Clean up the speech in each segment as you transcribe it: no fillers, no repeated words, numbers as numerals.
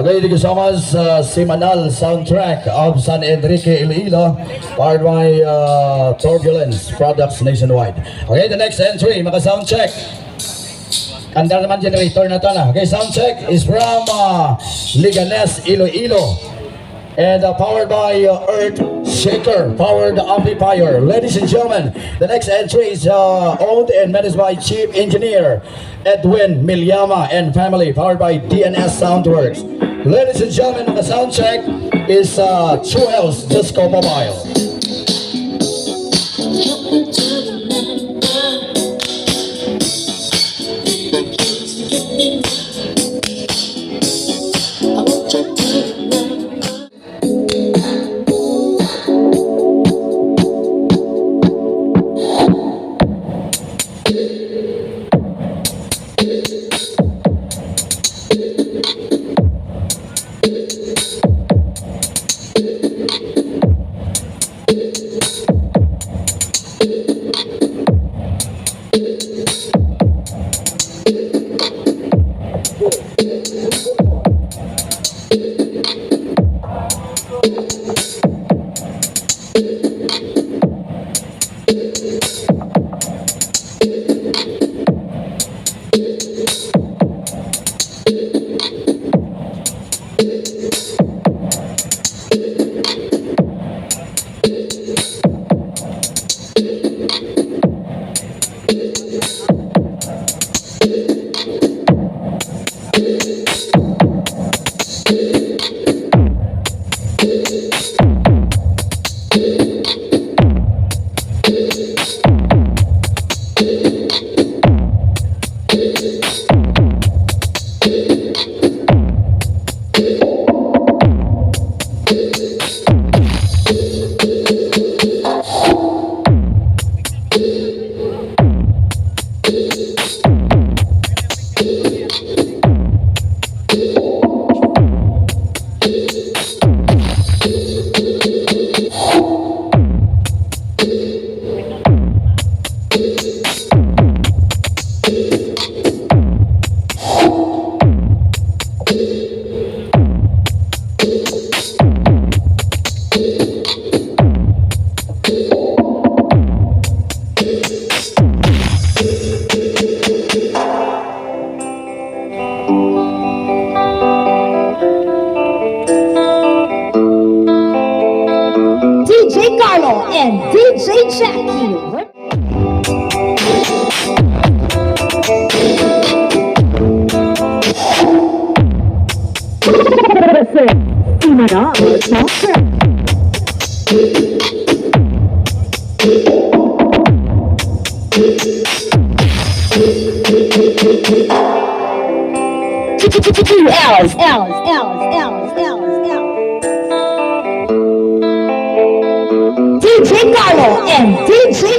Okay, thank you so much. Semanal soundtrack of San Enrique, Iloilo, powered by Turbulence products nationwide. Okay, the next entry, maka sound check. Kanda naman generator na to na. Okay, sound check is from Liganes, Iloilo, and powered by Earth Shaker powered amplifier. Ladies and gentlemen, the next entry is owned and managed by Chief Engineer Edwin Milyama and family, powered by DNS Soundworks. Ladies and gentlemen, the sound check is True Else Disco Mobile. And DJ Jackie. DJ Carlo and DJ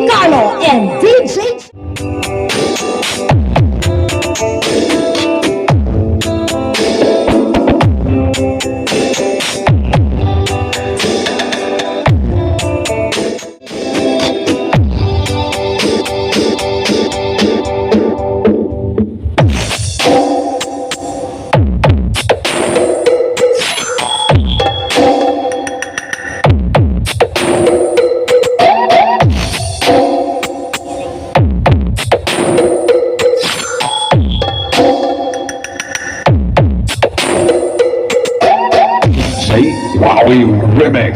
Carlo and DJ Wowie Remix.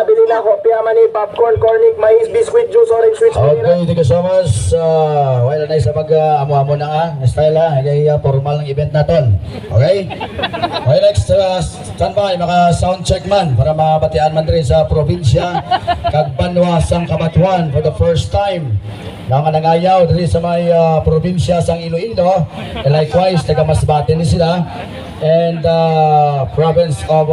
Bili na kopya man ni popcorn, cornic, mais, biscuit, juice, orange juice. Okay, thank you so much. Wala na isa amo-amo na nga, style ha, kaya formal ng event naton. Okay? Okay, next, standby, maka-sound check man, para mabatian man rin sa probinsya, kag Banwa sang Cabatuan for the first time. Nangangayaw dali sa may probinsya sang Iloilo, and likewise, taga-Masbate ni sila, and province of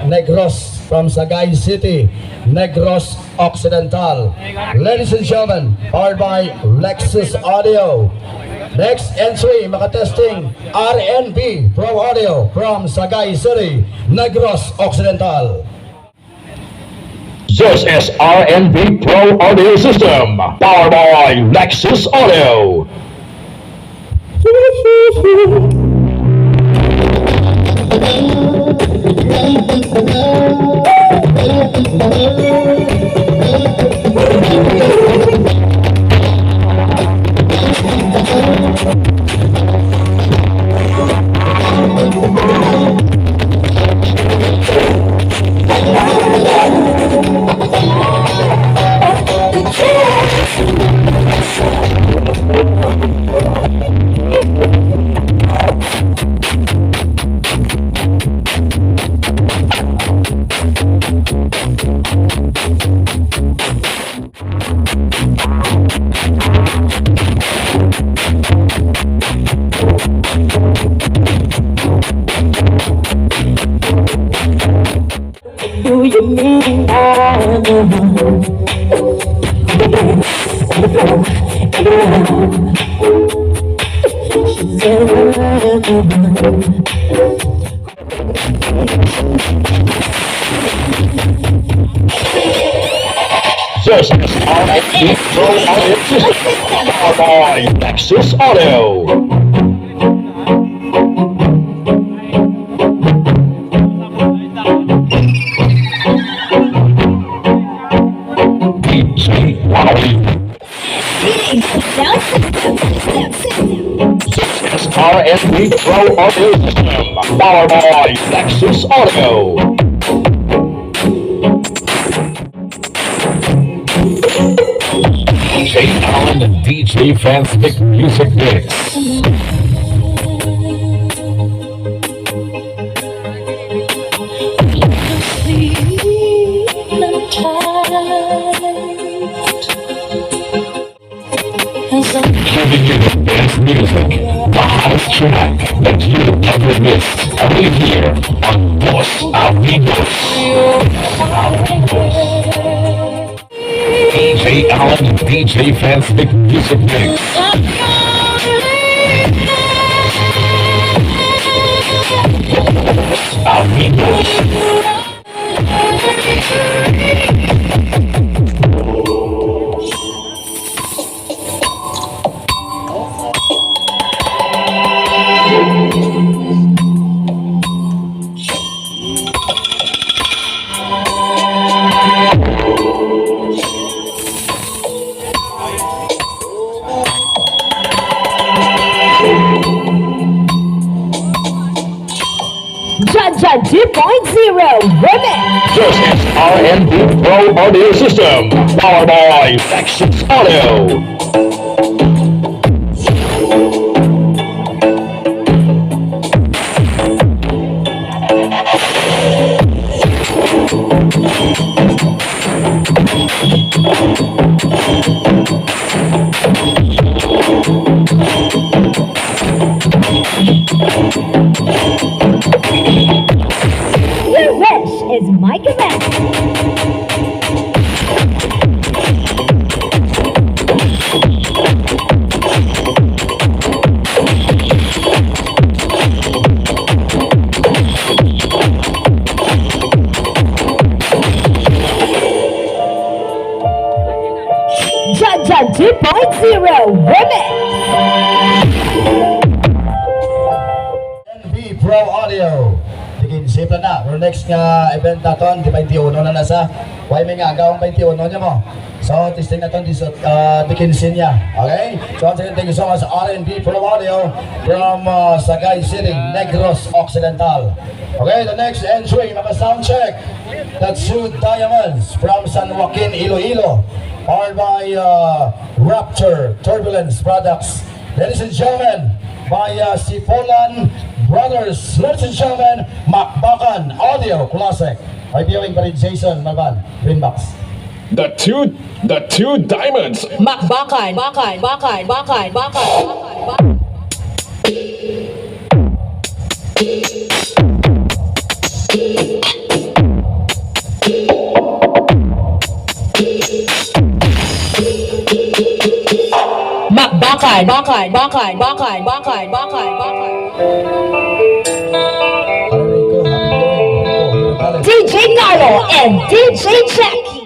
Negros from Sagay City, Negros Occidental. Ladies and gentlemen, powered by Lexus Audio. Next entry, makatesting RNB Pro Audio from Sagay City, Negros Occidental. This is RNB Pro Audio System, powered by Lexus Audio. Do you mean This is RNB Pro Audio System, powered by Lexus Audio. RNB Pro Audio System, powered by Lexus Audio. DJ Allen and DJ Fansmic Music Mix. Giving you the best music, the hottest track that you'll never miss, only here on Los Amigos. DJ Allen and DJ Fansmic Music Mix. Amigos. Jaja 2.0 Remix. This is RNB Pro Audio System, powered by Lexus Audio. Your wish is my command. Jaja 2.0 Remix. RNB Pro Audio. Tigin simple na. For next nga event naton, di 21 na nasa. Why may nga agawang 21 niya mo. So, testing na ito di Quinceaña. Okay? So, once again, thank you so much, R&B Pro Audio from Sagay City, Negros Occidental. Okay, the next entry, sound check. That's two Diamonds from San Joaquin, Iloilo, powered by Rapture Turbulence Products. Ladies and gentlemen, by Sipolan Brothers. Ladies and gentlemen, Macbacan Audio Classic. May viewing pa rin Jason Malban, Greenbox. The two diamonds. Macbacan. Rico, happy viewing. Rico, DJ Carlo and DJ Jackie.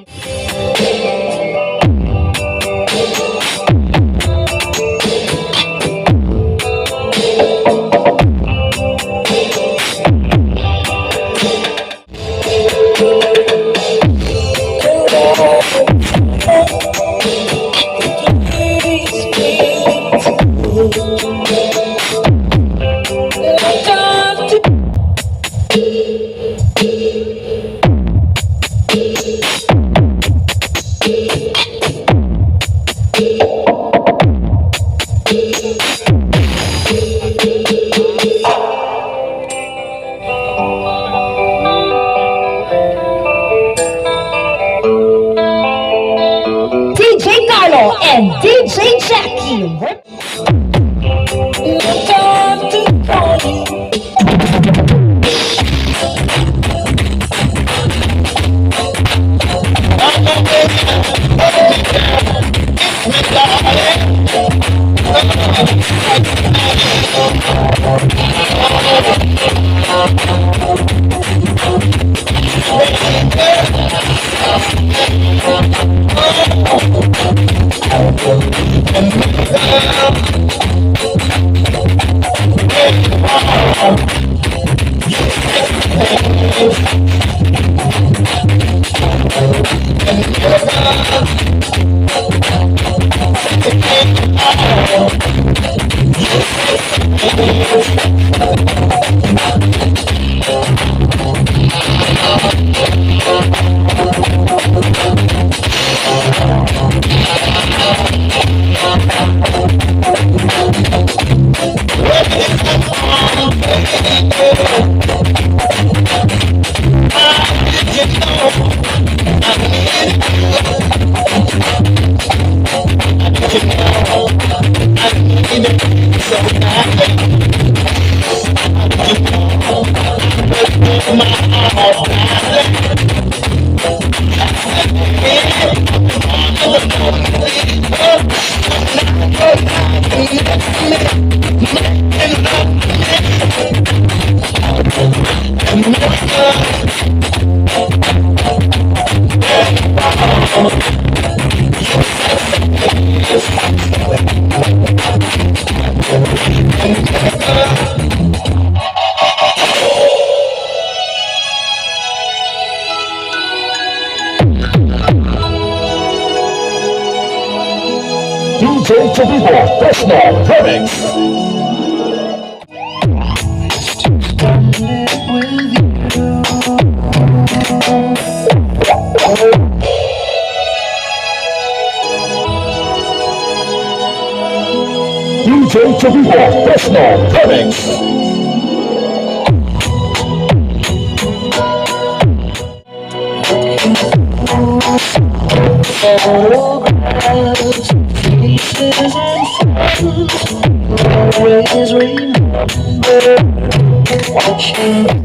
DJ Carlo and DJ Jackie. DJ Chavivo, Personal Remix. DJ Chavivo, Personal Remix. Always remember watching